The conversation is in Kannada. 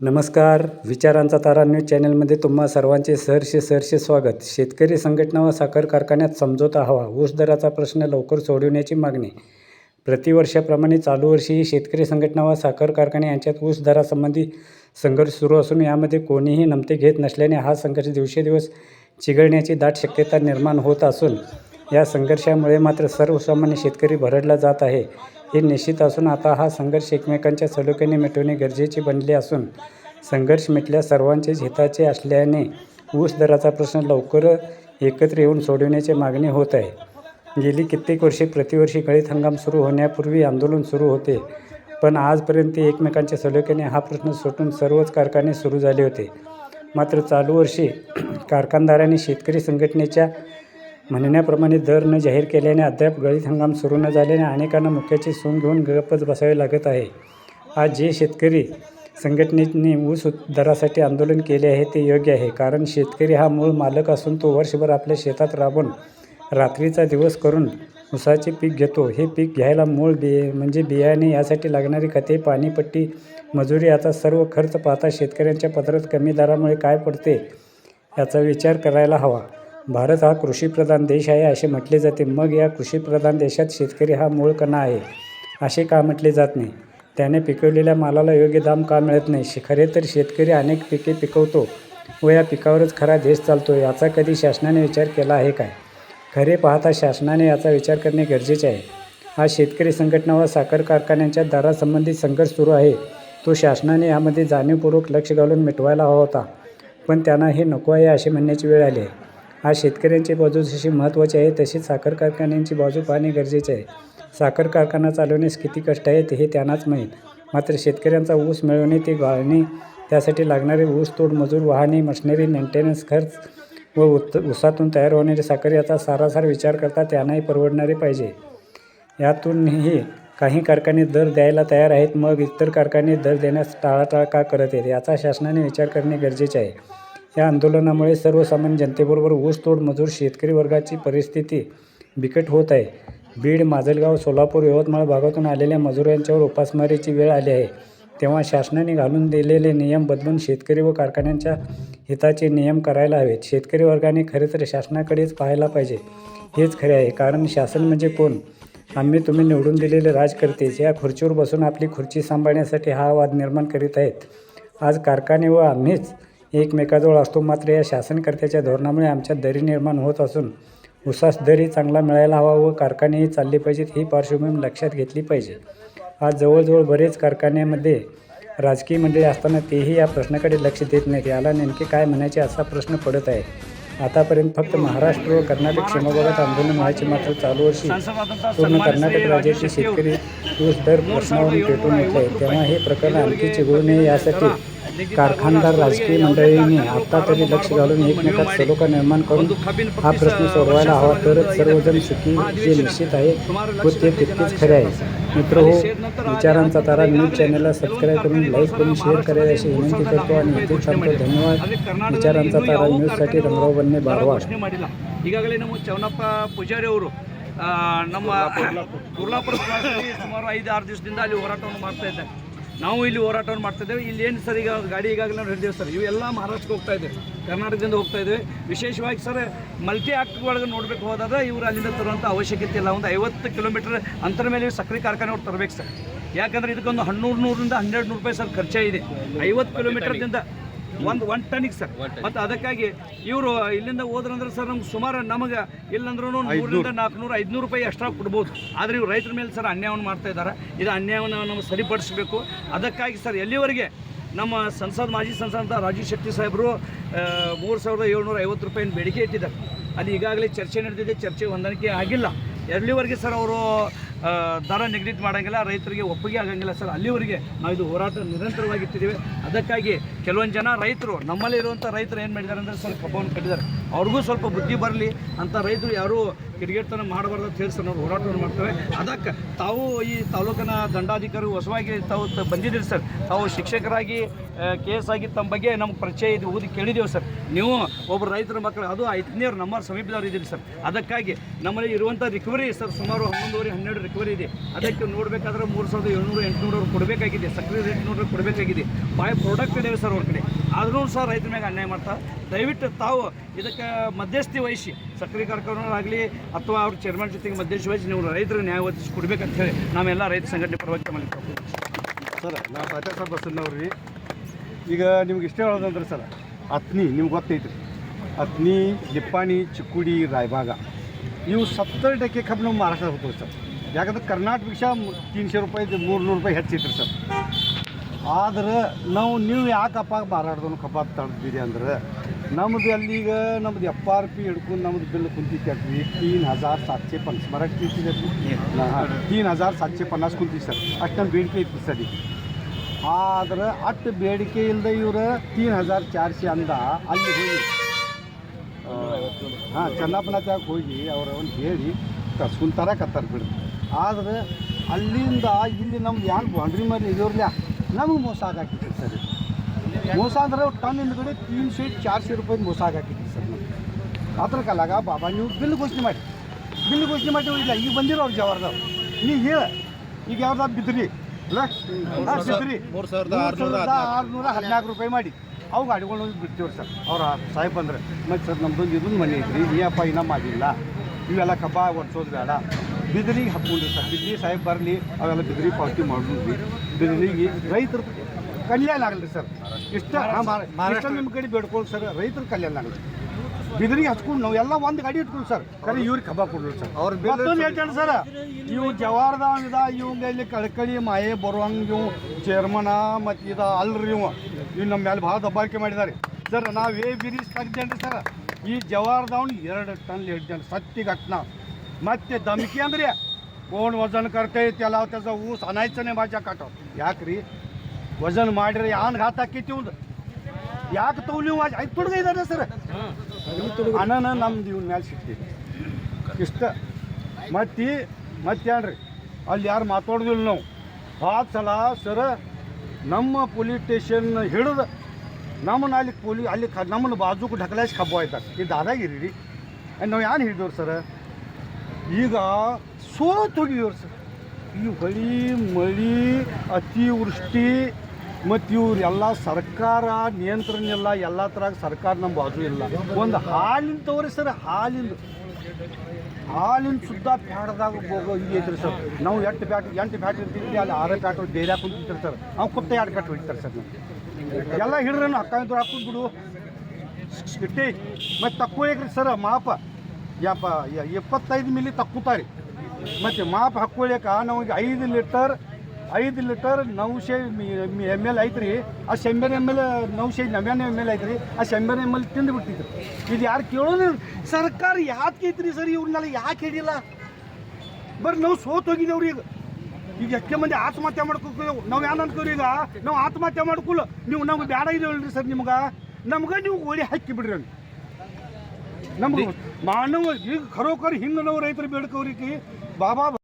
नमस्कार. विचारांचा तारा न्यूज चॅनलमध्ये तुम्हा सर्वांचे सहर्ष स्वागत. शेतकरी संघटना व साखर कारखान्यात समझोता हवा. ऊस दराचा प्रश्न लवकर सोडविण्याची मागणी. प्रतिवर्षाप्रमाणे चालू वर्षीही शेतकरी संघटना व साखर कारखाने यांच्यात ऊस दरासंबंधी संघर्ष सुरू असून यामध्ये कोणीही नमते घेत नसल्याने हा संघर्ष दिवसेदिवस चिघळण्याची दाट शक्यता निर्माण होत असून या संघर्षामुळे मात्र सर्वसामान्य शेतकरी भरडला जात आहे हे निश्चित असून आता हा संघर्ष एकमेकांच्या सलोख्याने मिटवणे गरजेचे बनले असून संघर्ष मिटल्यास सर्वांचेच हिताचे असल्याने ऊस दराचा प्रश्न लवकर एकत्र येऊन सोडविण्याची मागणी होत आहे. गेली कित्येक वर्षे प्रतिवर्षी गळीत हंगाम सुरू होण्यापूर्वी आंदोलन सुरू होते, पण आजपर्यंत एकमेकांच्या सलोख्याने हा प्रश्न सुटून सर्वच कारखाने सुरू झाले होते. मात्र चालू वर्षी कारखानदारांनी शेतकरी संघटनेच्या म्हणण्याप्रमाणे दर न जाहीर केल्याने अद्याप गळीत हंगाम सुरू न झाल्याने अनेकांना मुख्याची सून घेऊन गप्पच बसावे लागत आहे. आज जे शेतकरी संघटनेने ऊस दरासाठी आंदोलन केले आहे ते योग्य आहे, कारण शेतकरी हा मूळ मालक असून तो वर्षभर आपल्या शेतात राबून रात्रीचा दिवस करून ऊसाचे पीक घेतो. हे पीक घ्यायला मूळ म्हणजे बियाणे, यासाठी लागणारी खते, पाणीपट्टी, मजुरी याचा सर्व खर्च पाहता शेतकऱ्यांच्या पदरात कमी दरामुळे काय पडते याचा विचार करायला हवा. भारत हा कृषीप्रधान देश आहे असे म्हटले जाते, मग या कृषीप्रधान देशात शेतकरी हा मूळ कणा आहे असे का म्हटले जात नाही? त्याने पिकवलेल्या मालाला योग्य दाम का मिळत नाही? खरे तर शेतकरी अनेक पिके पिकवतो व या पिकावरच खरा देश चालतो. याचा कधी शासनाने विचार केला आहे काय? खरे पाहता शासनाने याचा विचार करणे गरजेचे आहे. आज शेतकरी संघटना व साखर कारखान्यांच्या दरासंबंधी संघर्ष सुरू आहे, तो शासनाने यामध्ये जाणीवपूर्वक लक्ष घालून मिटवायला हवा होता, पण त्यांना हे नको आहे असे म्हणण्याची वेळ आली आहे. आज शेतकऱ्यांची बाजू जशी महत्त्वाची आहे तशीच साखर कारखान्यांची बाजू पाहणे गरजेचे आहे. साखर कारखाना चालवण्यास किती कष्ट आहेत हे त्यांनाच माहीत. मात्र शेतकऱ्यांचा ऊस मिळवणे, ते गाळणे, त्यासाठी लागणारे ऊस तोड मजूर, वाहने, मशिनरी, मेंटेनन्स खर्च व ऊसातून तयार होणारी साखर याचा सारासार विचार करता त्यांनाही परवडणारे पाहिजे. यातूनही काही कारखाने दर द्यायला तयार आहेत, मग इतर कारखाने दर देण्यास टाळाटाळ का करत आहेत याचा शासनाने विचार करणे गरजेचे आहे. या आंदोलनामुळे सर्वसामान्य जनतेबरोबर ऊसतोड मजूर शेतकरी वर्गाची परिस्थिती बिकट होत आहे. बीड, माजलगाव, सोलापूर, यवतमाळ भागातून आलेल्या मजुरांच्यावर उपासमारीची वेळ आली आहे. तेव्हा शासनाने घालून दिलेले नियम बदलून शेतकरी व कारखान्यांच्या हिताचे नियम करायला हवेत. शेतकरी वर्गाने खरे तर शासनाकडेच पाहायला पाहिजे. हेच खरे आहे, कारण शासन म्हणजे कोण? आम्ही तुम्ही निवडून दिलेले राजकर्तेच या खुर्चीवर बसून आपली खुर्ची सांभाळण्यासाठी हा वाद निर्माण करीत आहेत. आज कारखाने व आम्हीच एकमेकाजवळ असतो, मात्र या शासनकर्त्याच्या धोरणामुळे आमच्यात दरी निर्माण होत असून ऊसास दरही चांगला मिळायला हवा व कारखानेही चालले पाहिजेत ही पार्श्वभूमी लक्षात घेतली पाहिजे. आज जवळजवळ बरेच कारखान्यामध्ये राजकीय मंडळी असताना तेही या प्रश्नाकडे लक्ष देत नाहीत. याला नेमके काय म्हणायचे असा प्रश्न पडत आहे. आतापर्यंत फक्त महाराष्ट्र व कर्नाटक सीमाभागात आंदोलन व्हायचे, मात्र चालू वर्षी पूर्ण कर्नाटक राज्याचे शेतकरी ऊस दर प्रश्नावरून पेटून उठले आहे. तेव्हा हे प्रकरण आणखी चिघळू नये यासाठी कारखानदार, राजकीय मंडळींनी आता तरी लक्ष घालून एकमेकात सलोखा निर्माण करून हा प्रश्न सोडवायला हवा, तरच सर्वजण सुखी जे निश्चित आहे व ते तितकेच खरे आहे. मित्रहो, विचारांचा तारा न्यूज चॅनलला सबस्क्राईब करून लाईक करून शेअर करायला अशी विनंती करतो आणि इथे थांबतो. धन्यवाद. विचारांचा तारा न्यूजसाठी ರಂಗರಾವ್ ಬನ್ನಿ ಬಾರವಾಡ. ಈಗಾಗಲೇ ನಮ್ಮ ಚವನಪ್ಪ ಪೂಜಾರಿ ಅವರು ನಮ್ಮ ಕುರ್ಲಾಪುರ ಸುಮಾರು 5-6 ದಿವಸದಿಂದ ಅಲ್ಲಿ ಹೋರಾಟವನ್ನು ಮಾಡ್ತಾ ಇದ್ದಾರೆ. ನಾವು ಇಲ್ಲಿ ಹೋರಾಟವನ್ನು ಮಾಡ್ತಾ ಇದ್ದೇವೆ. ಇಲ್ಲಿ ಏನು ಸರ್, ಈಗ ಗಾಡಿ ಈಗಾಗಲೇ ನಾವು ಹಿಡಿದೇವೆ ಸರ್, ಇವೆಲ್ಲ ಮಹಾರಾಷ್ಟ್ರಕ್ಕೆ ಹೋಗ್ತಾ ಇದ್ದೇವೆ, ಕರ್ನಾಟಕದಿಂದ ಹೋಗ್ತಾ ಇದ್ದೇವೆ. ವಿಶೇಷವಾಗಿ ಸರ್ ಮಲ್ಟಿ ಆಕ್ಟ್ ಒಳಗೆ ನೋಡಬೇಕು ಹೋದಾಗ ಇವರು ಅಲ್ಲಿಂದ ತರುವಂಥ ಅವಶ್ಯಕತೆ ಇಲ್ಲ. ಒಂದು 50 ಕಿಲೋಮೀಟರ್ ಅಂತರ ಮೇಲೆ ಸಕ್ಕರೆ ಕಾರ್ಖಾನೆ ಅವ್ರು ತರಬೇಕು ಸರ್. ಯಾಕಂದರೆ ಇದಕ್ಕೊಂದು 100-100ರಿಂದ 1200 ರೂಪಾಯಿ ಸರ್ ಖರ್ಚೇ ಇದೆ 50 ಕಿಲೋಮೀಟರ್ದಿಂದ ಒಂದು ಟನ್ನಿಗೆ ಸರ್. ಮತ್ತು ಅದಕ್ಕಾಗಿ ಇವರು ಇಲ್ಲಿಂದ ಹೋದ್ರಂದ್ರೆ ಸರ್ ನಮ್ಗೆ ಸುಮಾರು ನಮಗೆ ಇಲ್ಲಂದ್ರೂ 300-400-500 ರೂಪಾಯಿ ಎಕ್ಸ್ಟ್ರಾ ಕೊಡ್ಬೋದು. ಆದರೆ ಇವರು ರೈತರ ಮೇಲೆ ಸರ್ ಅನ್ಯಾಯವನ್ನು ಮಾಡ್ತಾ ಇದ್ದಾರೆ. ಇದು ಅನ್ಯಾಯವನ್ನು ನಮಗೆ ಸರಿಪಡಿಸಬೇಕು. ಅದಕ್ಕಾಗಿ ಸರ್ ಎಲ್ಲಿವರೆಗೆ ನಮ್ಮ ಮಾಜಿ ಸಂಸದ ರಾಜೀವ್ ಶೆಟ್ಟಿ ಸಾಹೇಬರು 3750 ರೂಪಾಯಿನ ಬೇಡಿಕೆ ಇಟ್ಟಿದ್ದಾರೆ. ಅದು ಈಗಾಗಲೇ ಚರ್ಚೆ ನಡೆದಿದೆ, ಚರ್ಚೆ ಹೊಂದಾಣಿಕೆ ಆಗಿಲ್ಲ. ಎಲ್ಲಿವರೆಗೆ ಸರ್ ಅವರು ದರ ನಿಗದಿತ ಮಾಡೋಂಗಿಲ್ಲ, ರೈತರಿಗೆ ಒಪ್ಪಿಗೆ ಆಗಂಗಿಲ್ಲ ಸರ್, ಅಲ್ಲಿವರೆಗೆ ನಾವು ಇದು ಹೋರಾಟ ನಿರಂತರವಾಗಿಟ್ಟಿದ್ದೀವಿ. ಅದಕ್ಕಾಗಿ ಕೆಲವೊಂದು ಜನ ರೈತರು, ನಮ್ಮಲ್ಲಿ ಇರುವಂಥ ರೈತರು ಏನು ಮಾಡಿದ್ದಾರೆ ಅಂದರೆ ಸರ್ ಕಬ್ಬವನ್ನು ಕಟ್ಟಿದ್ದಾರೆ. ಅವ್ರಿಗೂ ಸ್ವಲ್ಪ ಬುದ್ಧಿ ಬರಲಿ ಅಂತ ರೈತರು ಯಾರೂ ಕಿಡಿಗೇಡ್ತನ ಮಾಡಬಾರ್ದು ಅಂತ ಹೇಳಿ ಸರ್ ನಾವು ಹೋರಾಟವನ್ನು ಮಾಡ್ತೇವೆ. ಅದಕ್ಕೆ ತಾವು ಈ ತಾಲೂಕಿನ ದಂಡಾಧಿಕಾರಿ ಹೊಸವಾಗಿ ತಾವು ಬಂದಿದ್ದೀರಿ ಸರ್. ತಾವು ಶಿಕ್ಷಕರಾಗಿ ಕೇಸ್ ಆಗಿ ತಮ್ಮ ಬಗ್ಗೆ ನಮ್ಗೆ ಪರಿಚಯ ಇದು ಓದಿ ಕೇಳಿದ್ದೇವೆ ಸರ್. ನೀವು ಒಬ್ಬರು ರೈತರ ಮಕ್ಕಳು, ಅದು 5ನೇರು ನಮ್ಮ ಸಮೀಪದವ್ರು ಇದ್ದೀರಿ ಸರ್. ಅದಕ್ಕಾಗಿ ನಮ್ಮಲ್ಲಿ ಇರುವಂಥ ರಿಕವರಿ ಸರ್ ಸುಮಾರು 11-12 ರಿಕವರಿ ಇದೆ. ಅದಕ್ಕೆ ನೋಡಬೇಕಾದ್ರೆ 3,700-800 ಕೊಡಬೇಕಾಗಿದೆ. ಸಕ್ಕರೆ ರೇಟ್ ನೋಡ್ರೆ ಕೊಡಬೇಕಾಗಿದೆ. ಬಾಯ್ ಪ್ರಾಡಕ್ಟ್ ಇದ್ದೇವೆ ಸರ್ ಅವ್ರ ಕಡೆ. ಆದ್ರೂ ಸರ್ ರೈತರ ಮೇಲೆ ಅನ್ಯಾಯ ಮಾಡ್ತಾರೆ. ದಯವಿಟ್ಟು ತಾವು ಇದಕ್ಕೆ ಮಧ್ಯಸ್ಥಿ ವಹಿಸಿ, ಸಕ್ಕರೆ ಕಾರ್ಖಾನೆಗಳಾಗಲಿ ಅಥವಾ ಅವ್ರ ಚೇರ್ಮನ್ ಜೊತೆಗೆ ಮಧ್ಯಸ್ಥಿ ವಹಿಸಿ ನೀವು ರೈತರ ನ್ಯಾಯ ಒದಗಿಸಿ ಕೊಡಬೇಕಂತ ಹೇಳಿ ನಾವೆಲ್ಲ ರೈತ ಸಂಘಟನೆ ಪರವಾಗಿ ತಮ್ಮಲ್ಲಿ ಸರ್. ನಾವು ತಾತ್ಯಾ ಸಾಹೇಬ್ ಬಸನ್ನವ್ರಿ. ಈಗ ನಿಮ್ಗೆ ಇಷ್ಟ ಹೇಳೋದಂದ್ರೆ ಸರ್, ಅತ್ನಿ ನಿಮ್ಗೆ ಗೊತ್ತೈತ್ರಿ, ಅತ್ನಿ, ನಿಪ್ಪಾಣಿ, ಚಿಕ್ಕುಡಿ, ರಾಯಬಾಗ ಇವು 70% ಕಬ್ಬು ನಮ್ಮ ಮಹಾರಾಷ್ಟ್ರ ಹೋಗ್ತವೆ ಸರ್. ಯಾಕಂದ್ರೆ ಕರ್ನಾಟಕ ವಿಷಯ 300 ರೂಪಾಯಿ 300 ರೂಪಾಯಿ ಹೆಚ್ಚೈತ್ರಿ ಸರ್. ಆದ್ರೆ ನೀವು ಯಾಕಪ್ಪ ಮಾರಾಟದವನು ಕಬ್ಬ ತಡೆದಿರಿ ಅಂದ್ರೆ ನಮ್ಮದು ಅಲ್ಲಿಗ ನಮ್ಮದು FRP ಹಿಡ್ಕೊಂಡು ನಮ್ಮದು ಬಿಲ್ ಕುಂತಿತ್ತು 3,750 ಮರಾಠಿ 3,750 ಕುಂತೀವಿ ಸರ್. ಅಷ್ಟು ನಮ್ಮ ಬೇಡಿಕೆ ಇತ್ತು ಸರ್. ಈಗ ಆದ್ರೆ ಅಷ್ಟು ಬೇಡಿಕೆ ಇಲ್ಲದೆ ಇವರು 3,400 ಅಂದ ಅಲ್ಲಿ ಹೋಗಿ ಚನ್ನಪ್ಪನತ್ಯಾಗ ಹೋಗಿ ಅವ್ರವ್ನು ಹೇಳಿ ಕತ್ತಾರೆ ಬಿಡು. ಆದರೆ ಅಲ್ಲಿಂದ ಇಲ್ಲಿ ನಮ್ದು ಏನು ಬಾಂಡ್ರಿ ಮೇಲೆ ಇರೋರ್ಲ ನಮಗೆ ಮೋಸ ಆಗಾಕಿತ್ತು ಸರ್. ಮೋಸ ಅಂದ್ರೆ ಟನ್ ಹಿಂದ್ಗಡೆ 300-400 ರೂಪಾಯಿ ಮೋಸ ಆಗಾಕಿತ್ತು ಸರ್. ನಮ್ಗೆ ಅದ್ರ ಕಾಲಾಗ ಬಾಬಾ ನೀವು ಬಿಲ್ ಘೋಷಣೆ ಮಾಡಿ ಇಲ್ಲ ಈಗ ಬಂದಿರೋ ಅವ್ರು ಜವಾರ್ದವ್ರು ನೀವು ಹೇಳ ಈಗ ಯಾವ್ದು ಬಿದ್ರಿ ಅಲ್ಲ ಬಿದ್ರಿ 3,614 ರೂಪಾಯಿ ಮಾಡಿ ಅವು ಗಾಡಿಗಳು ಬಿಡ್ತೀವ್ರಿ ಸರ್. ಅವ್ರ ಸಾಹೇಬ್ ಬಂದ್ರೆ ಮತ್ತು ಸರ್ ನಮ್ದೊಂದು ಇದೊಂದು ಮನೆ ಐತ್ರಿ, ನೀಯಪ್ಪ ಇನ್ನೂ ಮಾಡಿಲ್ಲ, ಇವೆಲ್ಲ ಕಬ್ಬ ಒಡ್ಸೋದು ಬೇಡ, ಬಿದಿರಿಗೆ ಹಾಕ್ಕೊಂಡ್ರಿ ಸರ್. ಬಿದ್ರಿ ಸಾಹೇಬ್ ಬರಲಿ, ಅವೆಲ್ಲ ಬಿದಿರಿ ಪಾವತಿ ಮಾಡಿದ್ವಿ. ಬಿದಿರಿಗೆ ರೈತರು ಕಲ್ಯಾಣ ಆಗಲಿ ಸರ್. ಇಷ್ಟ ನಿಮ್ಮ ಕಡೆ ಬೇಡ್ಕೊಳ್ಳಿ ಸರ್, ರೈತರ ಕಲ್ಯಾಣ ಆಗಲಿ. ಬಿದಿರಿಗೆ ಹಚ್ಕೊಂಡು ನಾವು ಎಲ್ಲ ಒಂದು ಗಾಡಿ ಇಟ್ಕೊಂಡು ಸರ್, ಕರೆ ಇವ್ರಿಗೆ ಕಬ್ಬ ಕೊಡ್ರಿ ಸರ್. ಅವ್ರು ಮತ್ತೊಂದು ಹೇಳ್ತಾನೆ ಸರ್, ಇವು ಜವಾರ್ದ ಇವಂಗ ಇಲ್ಲಿ ಕಳ್ಕಳಿ ಮಾಯೆ ಬರುವಂಗೆ ಇವು ಚೇರ್ಮನ ಮತ್ತು ಇದು ಅಲ್ರಿ ಇವು ನಮ್ಮ ಮೇಲೆ ಭಾಳ ದಬ್ಬಾಳಿಕೆ ಮಾಡಿದ್ದಾರೆ ಸರ್. ನಾವು ಬಿರಿಸ್ ತೆಗ್ದೇನ್ರಿ ಸರ್. ಈ ಜವಾರ್ದವ್ನು 2 ಟನ್ ಹಿಡ್ದೇನೆ ಸತ್ತಿ घटना. ಮತ್ತೆ धमकी ಅಂದ್ರೆ कोण वजन करते त्याला त्याचा ऊस आणायचं नाही माझ्या काठावर. ಯಾಕ್ರಿ वजन ಮಾಡಿದ್ರೆ ಯಾನ್ घात ಆಕೈತಿ ಇವ್ದು, ಯಾಕೆ ತೌಲಿ ಐದು ತುಡುಗ ಇದ್ದಾರೆ ಸರ್. ಅಣ್ಣನ ನಮ್ದು ಇವ್ನ ಮೇಲೆ ಸಿಗ್ತೈತಿ ಇಷ್ಟ. ಮತ್ತೇನ್ರಿ ಅಲ್ಲಿ ಯಾರು ಮಾತಾಡೋದಿಲ್ಲ ನಾವು. ಭಾಳ ಸಲ ಸರ ನಮ್ಮ ಪೊಲೀಸ್ ಸ್ಟೇಷನ್ ಹಿಡಿದು ನಮ್ಮನ್ನ ಅಲ್ಲಿ ನಮ್ಮನ್ನು ಬಾಜುಕು ಢಕಲಾಸಿ ಕಬ್ಬು ಆಯ್ತಾರೆ. ಈ ದಾದಾಗಿರಿ ರೀ ನಾವು ಏನು ಹಿಡಿದವ್ರು ಸರ್. ಈಗ ಸೋತು ಹೋಗಿದವ್ರು ಸರ್. ಈ ಹೊಳಿ ಮಳಿ ಅತಿವೃಷ್ಟಿ ಮತ್ತು ಇವ್ರೆಲ್ಲ ಸರ್ಕಾರ ನಿಯಂತ್ರಣ ಇಲ್ಲ, ಎಲ್ಲ ಥರ ಸರ್ಕಾರ ನಮ್ಮ ಬಾಜು ಇಲ್ಲ. ಒಂದು ಹಾಲಿನ ತಗೋರಿ ಸರ್, ಹಾಲಿನ ಸುದ್ದ ಪ್ಯಾಡ್ದಾಗ ಹೋಗೋ ಹಿಂಗೆ ಐತ್ರಿ ಸರ್. ನಾವು 8 ಪ್ಯಾಟ್ ಇರ್ತೀವಿ, ಅಲ್ಲಿ 6 ಪ್ಯಾಟ್ ಡೈರಿ ಹಾಕೊಂತಿರ್ತಾರೆ ಸರ್. ಅವ್ನು ಕುತ್ತ 2 ಪ್ಯಾಟ್ ಹೊಡಿತಾರೆ ಸರ್. ನಾವು ಎಲ್ಲ ಹಿಡ್ರೇನು ಹಕ್ಕಾಂತವ್ರು ಹಾಕೊಂಡು ಬಿಡು ಇಟ್ಟಿ. ಮತ್ತು ತಕ್ಕೊಳಿಕ್ರಿ ಸರ್ ಮಾಪ 25 ಮಿಲಿ ತಕ್ಕೋತಾರೆ. ಮತ್ತು ಮಾಪ ಹಾಕ್ಕೊಳಿಕ ನಮಗೆ 5 ಲೀಟರ್ 900 ml ಐತ್ರಿ. ಆ 100 ml 990 ml ಐತ್ರಿ. ಆ 100 ml ತಿಂದು ಬಿಟ್ಟಿದ್ರು. ಇದು ಯಾರು ಕೇಳೋದು ಸರ್ಕಾರ ಯಾಕೆ ಐತ್ರಿ ಸರ್? ಇವ್ರನ್ನೆಲ್ಲ ಯಾಕೆ ಹಿಡಿಲ್ಲ? ಬರ್ರಿ ನಾವು ಸೋತು ಹೋಗಿದ್ದೇವ್ರಿ. ಈಗ ಎಷ್ಟು ಮಂದಿ ಆತ್ಮಹತ್ಯೆ ಮಾಡ್ಕೋತೀವಿ. ನಾವು ಏನು ಅನ್ಕೋರಿ, ಈಗ ನಾವು ಆತ್ಮಹತ್ಯೆ ಮಾಡ್ಕೊಲ್ಲ ನೀವು ನಮ್ಗೆ ಬೇಡ ಇದೇವಲ್ರಿ ಸರ್. ನಮ್ಗೆ ನೀವು ಗೋಳಿ ಹಾಕಿ ಬಿಡ್ರಿ. ನಮ್ಗೆ ಮಾನವ ಈಗ ಖರೋಖರ್ ಹಿಂಗೆ ನಾವು ರೈತರು ಬೇಡ್ಕೋರಿ ಬಾಬಾ